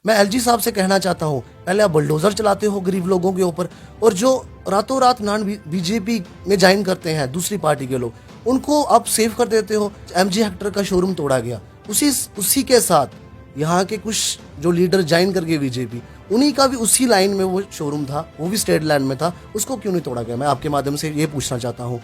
मैं एलजी साहब से कहना चाहता हूँ, पहले आप बुलडोजर चलाते हो गरीब लोगों के ऊपर, और जो रातों रात नॉन बीजेपी में ज्वाइन करते हैं दूसरी पार्टी के लोग, उनको आप सेव कर देते हो। एमजी हेक्टर का शोरूम तोड़ा गया, उसी के साथ यहाँ के कुछ जो लीडर ज्वाइन कर गए बीजेपी, उन्हीं का भी उसी लाइन में वो शोरूम था, वो भी स्टेट लैंड में था, उसको क्यों नहीं तोड़ा गया? मैं आपके माध्यम से ये पूछना चाहता हूँ।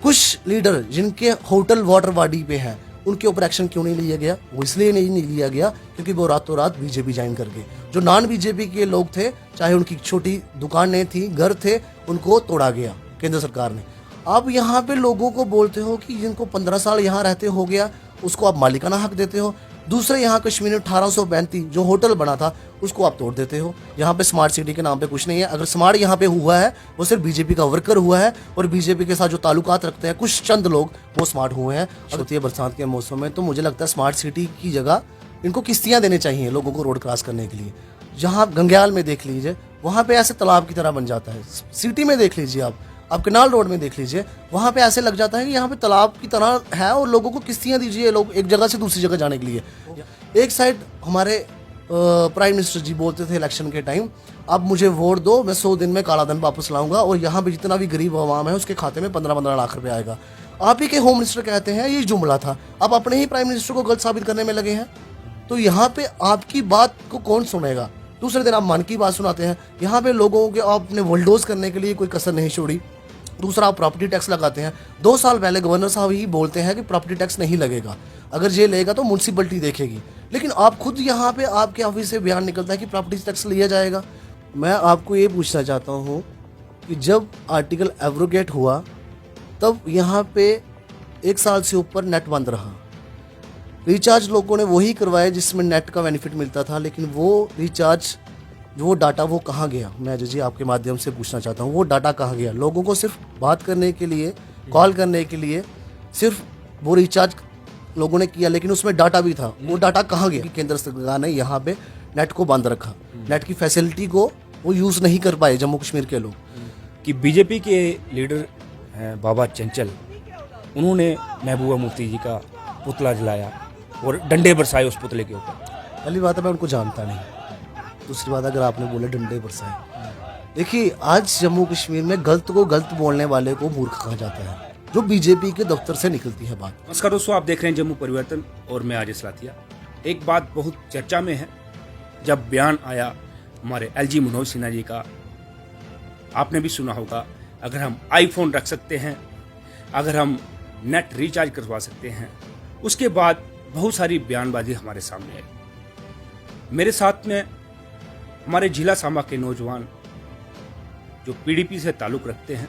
कुछ लीडर जिनके होटल वाटर वाडी पे हैं, उनके ऊपर एक्शन क्यों नहीं लिया गया? वो इसलिए नहीं लिया गया क्योंकि वो रातों रात बीजेपी ज्वाइन कर गए। जो नॉन बीजेपी के लोग थे, चाहे उनकी छोटी दुकानें थी, घर थे, उनको तोड़ा गया केंद्र सरकार ने। आप यहाँ पे लोगों को बोलते हो कि जिनको 15 साल यहाँ रहते हो गया, उसको आप मालिकाना हक देते हो। दूसरे यहाँ कश्मीर में 1835 जो होटल बना था, उसको आप तोड़ देते हो। यहाँ पे स्मार्ट सिटी के नाम पे कुछ नहीं है। अगर स्मार्ट यहाँ पे हुआ है, वो सिर्फ बीजेपी का वर्कर हुआ है, और बीजेपी के साथ जो ताल्लुकात रखते हैं कुछ चंद लोग, वो स्मार्ट हुए हैं। होती है बरसात के मौसम में, तो मुझे लगता है स्मार्ट सिटी की जगह इनको किश्तियाँ देनी चाहिए लोगों को रोड क्रॉस करने के लिए। जहाँ गंग्याल में देख लीजिए, वहाँ पे ऐसे तालाब की तरह बन जाता है। सिटी में देख लीजिए, आप कनाल रोड में देख लीजिए, वहाँ पे ऐसे लग जाता है कि यहाँ पे तालाब की तरह है, और लोगों को किश्तियाँ दीजिए लोग एक जगह से दूसरी जगह जाने के लिए। एक साइड हमारे प्राइम मिनिस्टर जी बोलते थे इलेक्शन के टाइम, अब मुझे वोट दो, मैं 100 दिन में काला धन वापस लाऊंगा, और यहाँ पे जितना भी गरीब आवाम है उसके खाते में 15-15 लाख रुपए आएगा। आप ही के होम मिनिस्टर कहते हैं ये जुमला था, आप अपने ही प्राइम मिनिस्टर को गलत साबित करने में लगे हैं। तो यहाँ पे आपकी बात को कौन सुनेगा? दूसरे दिन आप मन की बात सुनाते हैं। यहाँ पे लोगों के आपने वोल्डोज करने के लिए कोई कसर नहीं छोड़ी। दूसरा, आप प्रॉपर्टी टैक्स लगाते हैं। 2 साल पहले गवर्नर साहब ही बोलते हैं कि प्रॉपर्टी टैक्स नहीं लगेगा, अगर ये लेगा तो म्यूनसिपलिटी देखेगी। लेकिन आप खुद यहाँ पे आपके ऑफिस से बयान निकलता है कि प्रॉपर्टी टैक्स लिया जाएगा। मैं आपको ये पूछना चाहता हूँ कि जब आर्टिकल एब्रोगेट हुआ, तब यहाँ पे 1 साल से ऊपर नेट बंद रहा। रिचार्ज लोगों ने वही करवाए जिसमें नेट का बेनिफिट मिलता था, लेकिन वो रिचार्ज, वो डाटा, वो कहाँ गया? मैं जी आपके माध्यम से पूछना चाहता हूँ, वो डाटा कहाँ गया? लोगों को सिर्फ बात करने के लिए, कॉल करने के लिए सिर्फ वो रिचार्ज लोगों ने किया, लेकिन उसमें डाटा भी था, वो डाटा कहाँ गया? केंद्र सरकार ने यहाँ पे नेट को बंद रखा, नेट की फैसिलिटी को वो यूज़ नहीं कर पाए जम्मू कश्मीर के लोग। कि बीजेपी के लीडर हैं बाबा चंचल, उन्होंने महबूबा मुफ्ती जी का पुतला जलाया और डंडे बरसाए उस पुतले के ऊपर। पहली बात है, मैं उनको जानता नहीं। दूसरी बात, अगर आपने बोले डंडे बरसाए, देखिए आज जम्मू कश्मीर में गलत को गलत बोलने वाले को मूर्ख कहा जाता है, जो बीजेपी के दफ्तर से निकलती है बात। नमस्कार दोस्तों, आप देख रहे हैं जम्मू परिवर्तन और मैं आज लाथिया। एक बात बहुत चर्चा में है, जब बयान आया हमारे एलजी मनोज सिन्हा जी का, आपने भी सुना होगा, अगर हम आईफोन रख सकते हैं, अगर हम नेट रिचार्ज करवा सकते हैं, उसके बाद बहुत सारी बयानबाजी हमारे सामने आई। मेरे साथ में हमारे जिला सांबा के नौजवान जो पीडीपी से ताल्लुक़ रखते हैं,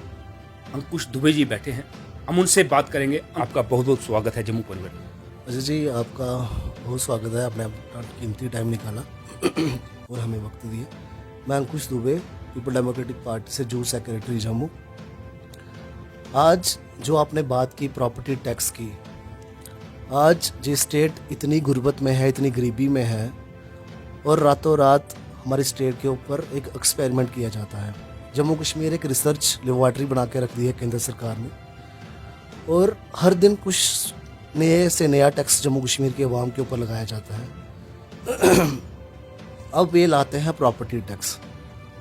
अंकुश दुबे जी बैठे हैं, हम उनसे बात करेंगे। आपका बहुत बहुत स्वागत है जम्मू परिवर्तन। अजय जी, आपका बहुत स्वागत है, आपने अपना कीमती टाइम निकाला और हमें वक्त दिया। मैं अंकुश दुबे, पीपल डेमोक्रेटिक पार्टी से जूथ सेक्रेटरी जम्मू। आज जो आपने बात की प्रॉपर्टी टैक्स की, आज जो स्टेट इतनी गुर्बत में है, इतनी गरीबी में है, और रातों रात हमारे स्टेट के ऊपर एक एक्सपेरिमेंट किया जाता है। जम्मू कश्मीर एक रिसर्च लेबोरेटरी बना के रख दी है केंद्र सरकार ने, और हर दिन कुछ नए से नया टैक्स जम्मू कश्मीर के अवाम के ऊपर लगाया जाता है। अब ये लाते हैं प्रॉपर्टी टैक्स,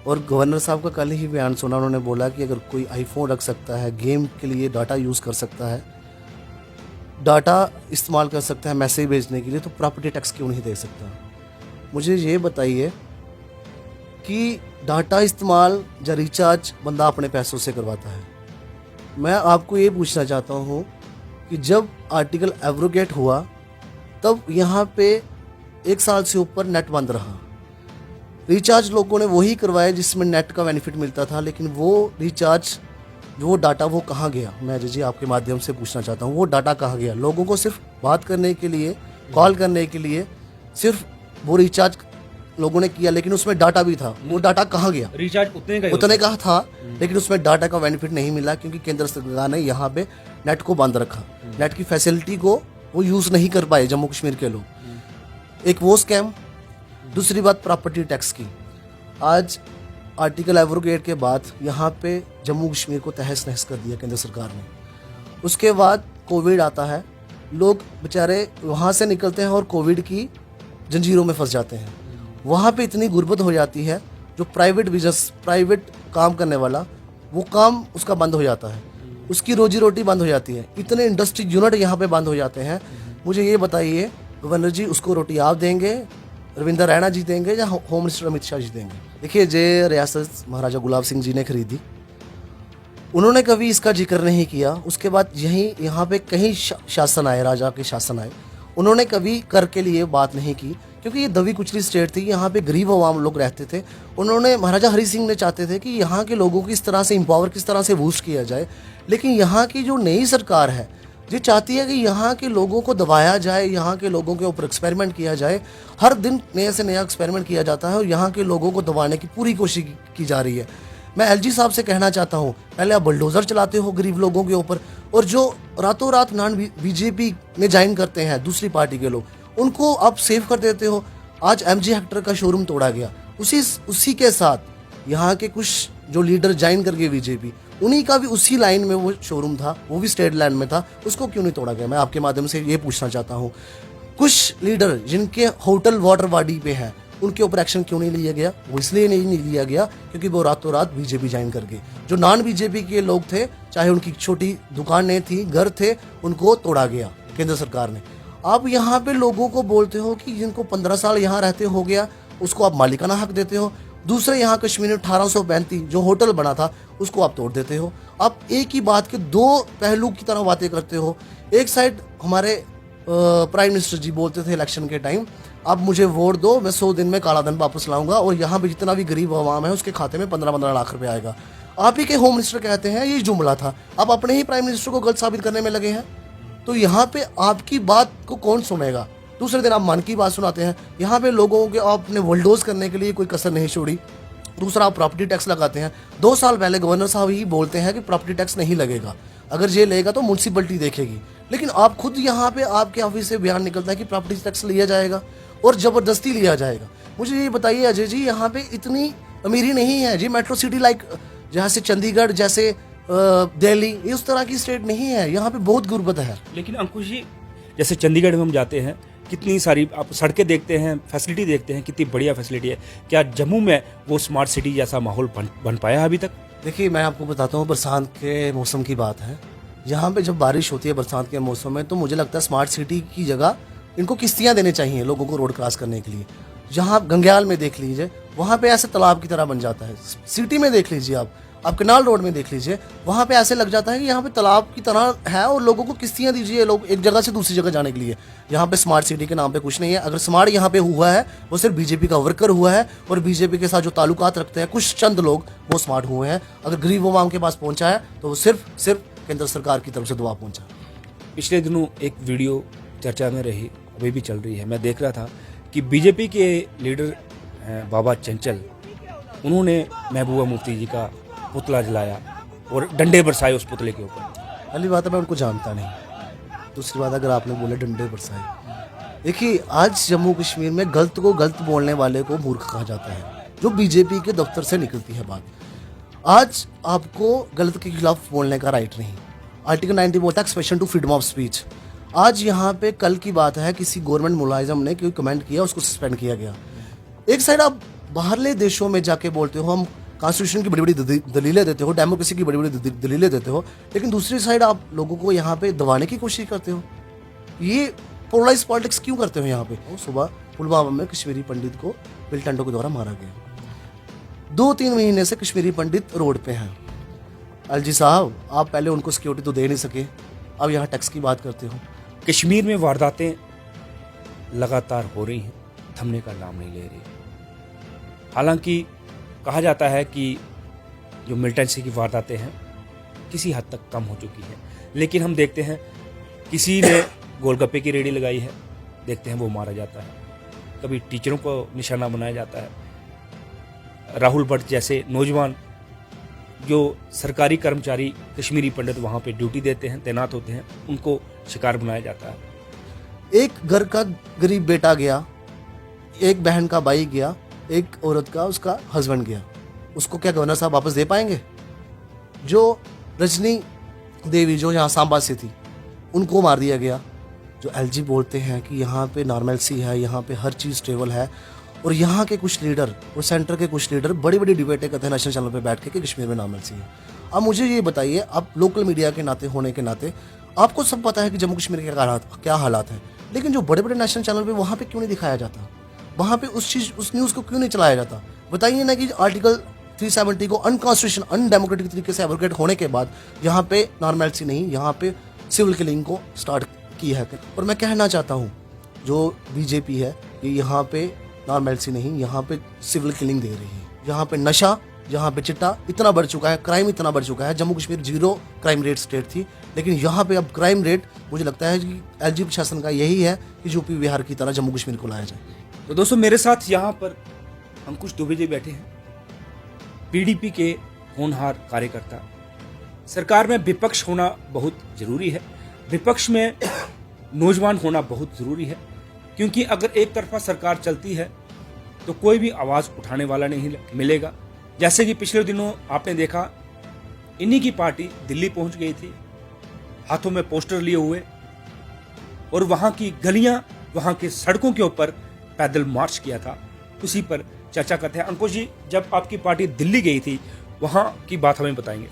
और गवर्नर साहब का कल ही बयान सुना, उन्होंने बोला कि अगर कोई आईफोन रख सकता है, गेम के लिए डाटा यूज़ कर सकता है, डाटा इस्तेमाल कर सकता है मैसेज भेजने के लिए, तो प्रॉपर्टी टैक्स क्यों नहीं दे सकता? मुझे ये बताइए कि डाटा इस्तेमाल या रिचार्ज बंदा अपने पैसों से करवाता है। मैं आपको ये पूछना चाहता हूँ कि जब आर्टिकल एब्रोगेट हुआ, तब यहाँ पे 1 साल से ऊपर नेट बंद रहा। रिचार्ज लोगों ने वही करवाए जिसमें नेट का बेनिफिट मिलता था, लेकिन वो रिचार्ज, वो डाटा, वो कहाँ गया? मैं जी आपके माध्यम से पूछना चाहता हूँ, वो डाटा कहाँ गया? लोगों को सिर्फ बात करने के लिए, कॉल करने के लिए सिर्फ वो रिचार्ज लोगों ने किया, लेकिन उसमें डाटा भी था, वो डाटा कहाँ गया? रिचार्ज उतने का था, लेकिन उसमें डाटा का बेनिफिट नहीं मिला क्योंकि केंद्र सरकार ने यहाँ पे नेट को बंद रखा, नेट की फैसिलिटी को वो यूज़ नहीं कर पाए जम्मू कश्मीर के लोग। एक वो स्कैम। दूसरी बात प्रॉपर्टी टैक्स की। आज आर्टिकल एब्रोगेट के बाद यहाँ पे जम्मू कश्मीर को तहस नहस कर दिया केंद्र सरकार ने। उसके बाद कोविड आता है, लोग बेचारे वहाँ से निकलते हैं और कोविड की जंजीरों में फंस जाते हैं। वहाँ पे इतनी गुर्बत हो जाती है, जो प्राइवेट बिजनेस, प्राइवेट काम करने वाला, वो काम उसका बंद हो जाता है, उसकी रोजी रोटी बंद हो जाती है। इतने इंडस्ट्री यूनिट यहाँ पे बंद हो जाते हैं। मुझे ये बताइए गवर्नर जी, उसको रोटी आप देंगे, रविंदर रैना जी देंगे, या होम मिनिस्टर अमित शाह जी देंगे? देखिए, जे रियासत महाराजा गुलाब सिंह जी ने खरीदी, उन्होंने कभी इसका जिक्र नहीं किया। उसके बाद यहाँ पे कहीं शासन आए, राजा के शासन आए, उन्होंने कभी कर के लिए बात नहीं की, क्योंकि ये दबी कुचली स्टेट थी, यहाँ पे गरीब अवाम लोग रहते थे। उन्होंने, महाराजा हरि सिंह ने चाहते थे कि यहाँ के लोगों को इस तरह से एम्पावर, किस तरह से बूस्ट किया जाए। लेकिन यहाँ की जो नई सरकार है, ये चाहती है कि यहाँ के लोगों को दबाया जाए, यहाँ के लोगों के ऊपर एक्सपेरिमेंट किया जाए। हर दिन नया से नया एक्सपेरिमेंट किया जाता है और यहाँ के लोगों को दबाने की पूरी कोशिश की जा रही है। मैं एलजी साहब से कहना चाहता हूँ, पहले आप बुलडोज़र चलाते हो गरीब लोगों के ऊपर, और जो रातों रात नॉन बीजेपी में ज्वाइन करते हैं दूसरी पार्टी के लोग, उनको आप सेव कर देते हो। आज एमजी हेक्टर का शोरूम तोड़ा गया, उसी के साथ यहाँ के कुछ जो लीडर ज्वाइन कर गए बीजेपी, उन्हीं का भी उसी लाइन में वो शोरूम था, वो भी स्टेट लैंड में था, उसको क्यों नहीं तोड़ा गया? मैं आपके माध्यम से ये पूछना चाहता हूँ। कुछ लीडर जिनके होटल वाटर वाडी पे हैं, उनके ऊपर एक्शन क्यों नहीं लिया गया? वो इसलिए नहीं लिया गया क्योंकि वो रातों रात बीजेपी ज्वाइन कर गए। जो नॉन बीजेपी के लोग थे, चाहे उनकी छोटी दुकानें थी, घर थे, उनको तोड़ा गया केंद्र सरकार ने। आप यहाँ पे लोगों को बोलते हो कि जिनको 15 साल यहाँ रहते हो गया, उसको आप मालिकाना हक देते हो। दूसरे यहाँ कश्मीर में 1835 जो होटल बना था, उसको आप तोड़ देते हो। आप एक ही बात के दो पहलू की तरह बातें करते हो। एक साइड हमारे प्राइम मिनिस्टर जी बोलते थे इलेक्शन के टाइम, आप मुझे वोट दो, मैं 100 दिन में काला धन वापस लाऊंगा और यहाँ पे जितना भी गरीब आवाम है उसके खाते में 15-15 लाख रुपए आएगा। आप ही के होम मिनिस्टर कहते हैं ये जुमला था। आप अपने ही प्राइम मिनिस्टर को गलत साबित करने में लगे हैं। तो यहाँ पे आपकी बात को कौन सुनेगा? दूसरे दिन आप मन की बात सुनाते हैं। यहाँ पे लोगों के आपने बुलडोज करने के लिए कोई कसर नहीं छोड़ी। दूसरा, आप प्रॉपर्टी टैक्स लगाते हैं। 2 साल पहले गवर्नर साहब ही बोलते हैं कि प्रॉपर्टी टैक्स नहीं लगेगा, अगर ये लेगा तो म्यूनसिपलिटी देखेगी। लेकिन आप खुद यहाँ पे आपके ऑफिस से बयान निकलता है कि प्रॉपर्टी टैक्स लिया जाएगा और ज़बरदस्ती लिया जाएगा। मुझे ये बताइए अजय जी, यहाँ पे इतनी अमीरी नहीं है जी। मेट्रो सिटी लाइक जैसे चंडीगढ़, जैसे दिल्ली, इस तरह की स्टेट नहीं है। यहाँ पे बहुत गुर्बत है। लेकिन अंकुश जी, जैसे चंडीगढ़ में हम जाते हैं, कितनी सारी आप सड़कें देखते हैं, फैसिलिटी देखते हैं, कितनी बढ़िया फैसिलिटी है। क्या जम्मू में वो स्मार्ट सिटी जैसा माहौल बन पाया अभी तक? देखिए, मैं आपको बताता हूँ, बरसात के मौसम की बात है। यहाँ पे जब बारिश होती है बरसात के मौसम में, तो मुझे लगता है स्मार्ट सिटी की जगह इनको किश्तियाँ देने चाहिए लोगों को रोड क्रॉस करने के लिए। जहाँ गंग्याल में देख लीजिए, वहाँ पे ऐसे तालाब की तरह बन जाता है। सिटी में देख लीजिए, आप कनाल रोड में देख लीजिए, वहाँ पे ऐसे लग जाता है कि यहाँ पे तालाब की तरह है और लोगों को किश्तियाँ दीजिए लोग एक जगह से दूसरी जगह जाने के लिए। यहाँ पे स्मार्ट सिटी के नाम पे कुछ नहीं है। अगर स्मार्ट यहाँ पे हुआ है, वो सिर्फ बीजेपी का वर्कर हुआ है और बीजेपी के साथ जो ताल्लुकात रखते हैं कुछ चंद लोग, वो स्मार्ट हुए हैं। अगर गरीब आवाम के पास पहुँचा है तो वो सिर्फ केंद्र सरकार की तरफ से दुआ पहुँचा। पिछले दिनों एक वीडियो चर्चा में रही, अभी भी चल रही है। मैं देख रहा था कि बीजेपी के लीडर बाबा चंचल, उन्होंने महबूबा मुफ्ती जी का पुतला जलाया और डंडे बरसाए उस पुतले के ऊपर। पहली बात है, मैं उनको जानता नहीं। दूसरी बात, अगर आपने बोले डंडे बरसाए, देखिए आज जम्मू कश्मीर में गलत को गलत बोलने वाले को मूर्ख कहा जाता है, जो बीजेपी के दफ्तर से निकलती है बात। आज आपको गलत के खिलाफ बोलने का राइट नहीं। आर्टिकल 90 बोलता है expression to freedom of speech. आज यहाँ पे कल की बात है, किसी गवर्नमेंट मुलाजिम ने कोई कमेंट किया, उसको सस्पेंड किया गया। एक साइड आप बाहरले देशों में जाके बोलते हो, हम कॉन्स्टिट्यूशन की बड़ी बड़ी दलीलें देते हो, डेमोक्रेसी की बड़ी बड़ी दलीलें देते हो, लेकिन दूसरी साइड आप लोगों को यहाँ पे दबाने की कोशिश करते हो। ये पोलराइज पॉलिटिक्स क्यों करते हो यहाँ पे? सुबह पुलवामा में कश्मीरी पंडित को मिलिटेंटों के द्वारा मारा गया। 2-3 महीने से कश्मीरी पंडित रोड पे हैं। एलजी साहब, आप पहले उनको सिक्योरिटी तो दे नहीं सके, अब यहाँ टैक्स की बात करते हो। कश्मीर में वारदातें लगातार हो रही हैं, थमने का नाम नहीं ले रही। हालांकि कहा जाता है कि जो मिलिटेंसी की वारदातें हैं किसी हद तक कम हो चुकी है, लेकिन हम देखते हैं किसी ने गोलगप्पे की रेडी लगाई है, देखते हैं वो मारा जाता है। कभी टीचरों को निशाना बनाया जाता है। राहुल भट्ट जैसे नौजवान जो सरकारी कर्मचारी कश्मीरी पंडित वहाँ पे ड्यूटी देते हैं, तैनात होते हैं, उनको शिकार बनाया जाता है। एक घर का गरीब बेटा गया, एक बहन का भाई गया, एक औरत का उसका हस्बैंड गया, उसको क्या गवर्नर साहब वापस दे पाएंगे? जो रजनी देवी जो यहाँ सांबा से थी, उनको मार दिया गया। जो एलजी बोलते हैं कि यहाँ पे नॉर्मलसी है, यहाँ पे हर चीज़ स्टेबल है, और यहाँ के कुछ लीडर और सेंटर के कुछ लीडर बड़ी बड़ी डिबेटें करते हैं नेशनल चैनल पे बैठ के कि कश्मीर में नॉर्मलसी है। अब मुझे ये बताइए, आप लोकल मीडिया के नाते होने के नाते आपको सब पता है कि जम्मू कश्मीर के क्या हालात हैं, लेकिन जो बड़े बड़े नेशनल चैनल पे वहाँ पे क्यों नहीं दिखाया जाता? वहाँ पे उस न्यूज़ को क्यों नहीं चलाया जाता? बताइए ना कि आर्टिकल 370 को अनकॉन्स्टिट्यूशन अनडेमोक्रेटिक तरीके से एब्रोगेट होने के बाद यहाँ पे नॉर्मलसी नहीं, यहाँ पे सिविल किलिंग को स्टार्ट की है। और मैं कहना चाहता हूँ जो बीजेपी है कि यहाँ पे नॉर्मलसी नहीं, यहाँ पे सिविल किलिंग दे रही है। यहाँ पे नशा, यहाँ पे चिट्टा इतना बढ़ चुका है, क्राइम इतना बढ़ चुका है। Jammu Kashmir 0 crime rate state थी, लेकिन यहाँ पे अब क्राइम रेट मुझे लगता है कि एलजी प्रशासन का यही है कि यूपी बिहार की तरह जम्मू कश्मीर को लाया जाए। तो दोस्तों, मेरे साथ यहाँ पर अंकुश दुबे जी बैठे हैं, पीडीपी के होनहार कार्यकर्ता। सरकार में विपक्ष होना बहुत जरूरी है, विपक्ष में नौजवान होना बहुत जरूरी है, क्योंकि अगर एक तरफा सरकार चलती है तो कोई भी आवाज उठाने वाला नहीं मिलेगा। जैसे कि पिछले दिनों आपने देखा, इन्हीं की पार्टी दिल्ली पहुंच गई थी, हाथों में पोस्टर लिए हुए, और वहां की गलियां, वहां की सड़कों के ऊपर पैदल मार्च किया था। उसी पर चर्चा करते हैं। अंकुश जी, जब आपकी पार्टी दिल्ली गई थी, वहां की बात हमें बताएंगे।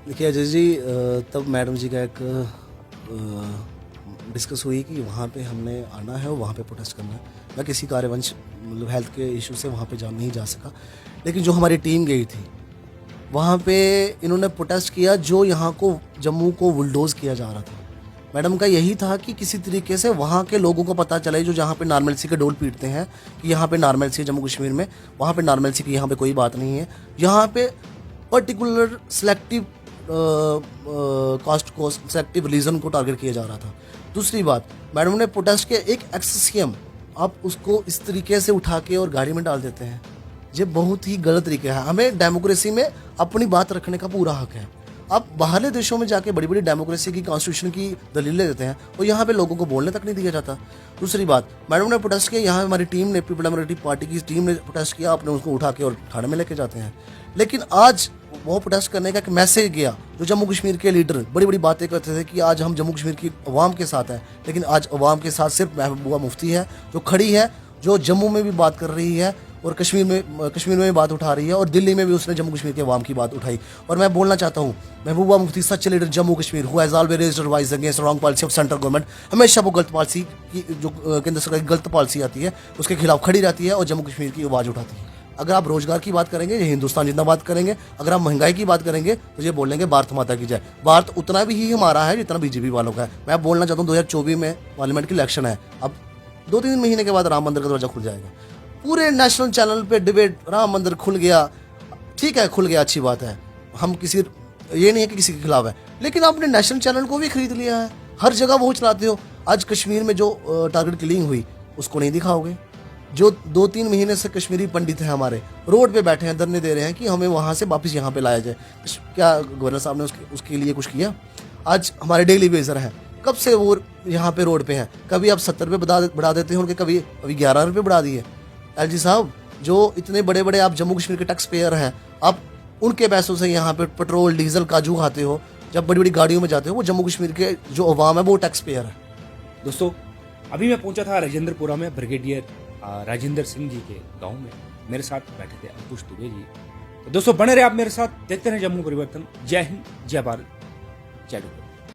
देखिए अजय जी, तब मैडम जी का एक डिस्कस हुई कि वहाँ पे हमने आना है और वहाँ पे प्रोटेस्ट करना है। मैं किसी कार्यवंश मतलब हेल्थ के इशू से वहाँ पे नहीं जा सका, लेकिन जो हमारी टीम गई थी वहाँ पे इन्होंने प्रोटेस्ट किया, जो यहाँ को जम्मू को बुलडोज किया जा रहा था। मैडम का यही था कि किसी तरीके से वहाँ के लोगों को पता चले, जो जहाँ पे नॉर्मलसी के डोल पीटते हैं कि यहाँ पे नॉर्मलसी है जम्मू कश्मीर में, वहाँ पे नॉर्मलसी की यहाँ पे कोई बात नहीं है। यहाँ पे पर्टिकुलर सेलेक्टिव कास्ट को, सेलेक्टिव रीजन को टारगेट किया जा रहा था। दूसरी बात, मैडम ने प्रोटेस्ट के एक एक्सेसियम आप उसको इस तरीके से उठा के और गाड़ी में डाल देते हैं, ये बहुत ही गलत तरीका है। हमें डेमोक्रेसी में अपनी बात रखने का पूरा हक है। आप बाहरले देशों में जाके बड़ी बड़ी डेमोक्रेसी की, कॉन्स्टिट्यूशन की दलीलें देते हैं, और यहाँ पे लोगों को बोलने तक नहीं दिया जाता। दूसरी बात, मैडम ने प्रोटेस्ट किया, यहाँ हमारी टीम ने, पीपल डेमोक्रेटिक पार्टी की टीम ने प्रोटेस्ट किया, आपने उसको उठा के और थाने में लेके जाते हैं। लेकिन आज वो प्रोटेस्ट करने का एक मैसेज गया, जो जम्मू कश्मीर के लीडर बड़ी बड़ी बातें करते थे कि आज हम जम्मू कश्मीर की अवाम के साथ हैं, लेकिन आज अवाम के साथ सिर्फ महबूबा मुफ्ती है जो खड़ी है, जो जम्मू में भी बात कर रही है और कश्मीर में भी बात उठा रही है, और दिल्ली में भी उसने जम्मू कश्मीर के अवाम की बात उठाई। और मैं बोलना चाहता हूँ, Mehbooba Mufti such leader Jammu Kashmir who has always raised her voice against wrong policy of central government. हमेशा वो गलत पॉलिसी की, जो केंद्र सरकार की गलत पॉलिसी आती है, उसके खिलाफ खड़ी रहती है और जम्मू कश्मीर की आवाज़ उठाती है। अगर आप रोजगार की बात करेंगे, ये हिंदुस्तान जिंदाबाद करेंगे। अगर आप महंगाई की बात करेंगे तो ये बोलेंगे भारत माता की जय। भारत उतना भी ही हमारा है जितना बीजेपी वालों का है। मैं बोलना चाहता हूँ 2024 में पार्लियामेंट की इलेक्शन है, अब 2-3 महीने के बाद राम मंदिर का दरवाजा खुल जाएगा। पूरे नेशनल चैनल पे डिबेट, राम मंदिर खुल गया, ठीक है खुल गया, अच्छी बात है, हम किसी ये नहीं है कि किसी के खिलाफ है, लेकिन आपने नेशनल चैनल को भी खरीद लिया है, हर जगह वो चलाते हो। आज कश्मीर में जो टारगेट किलिंग हुई उसको नहीं दिखाओगे। जो 2-3 महीने से कश्मीरी पंडित हैं हमारे, रोड पे बैठे हैं, धरने दे रहे हैं कि हमें वहाँ से वापस यहाँ पे लाया जाए। क्या गवर्नर साहब ने उसके लिए कुछ किया? आज हमारे डेली बेजर हैं, कब से वो यहाँ पे रोड पे हैं। कभी आप 70 पे बढ़ा देते हैं उनके, कभी 11 रुपये बढ़ा दिए। एलजी साहब, जो इतने बड़े बड़े आप जम्मू कश्मीर के टैक्स पेयर हैं, आप उनके पैसों से यहाँ पे पेट्रोल डीजल काजू खाते हो, जब बड़ी बड़ी गाड़ियों में जाते हो, वो जम्मू कश्मीर के जो अवाम है वो टैक्स पेयर है। दोस्तों, अभी मैं पहुंचा था राजेंद्रपुरा में, ब्रिगेडियर राजेंद्र सिंह जी के गांव में। मेरे साथ बैठे थे अंकुश दुबे जी। तो दोस्तों, बने रहे आप मेरे साथ, देखते रहे जम्मू परिवर्तन। जय हिंद, जय भारत, जय डॉक्टर।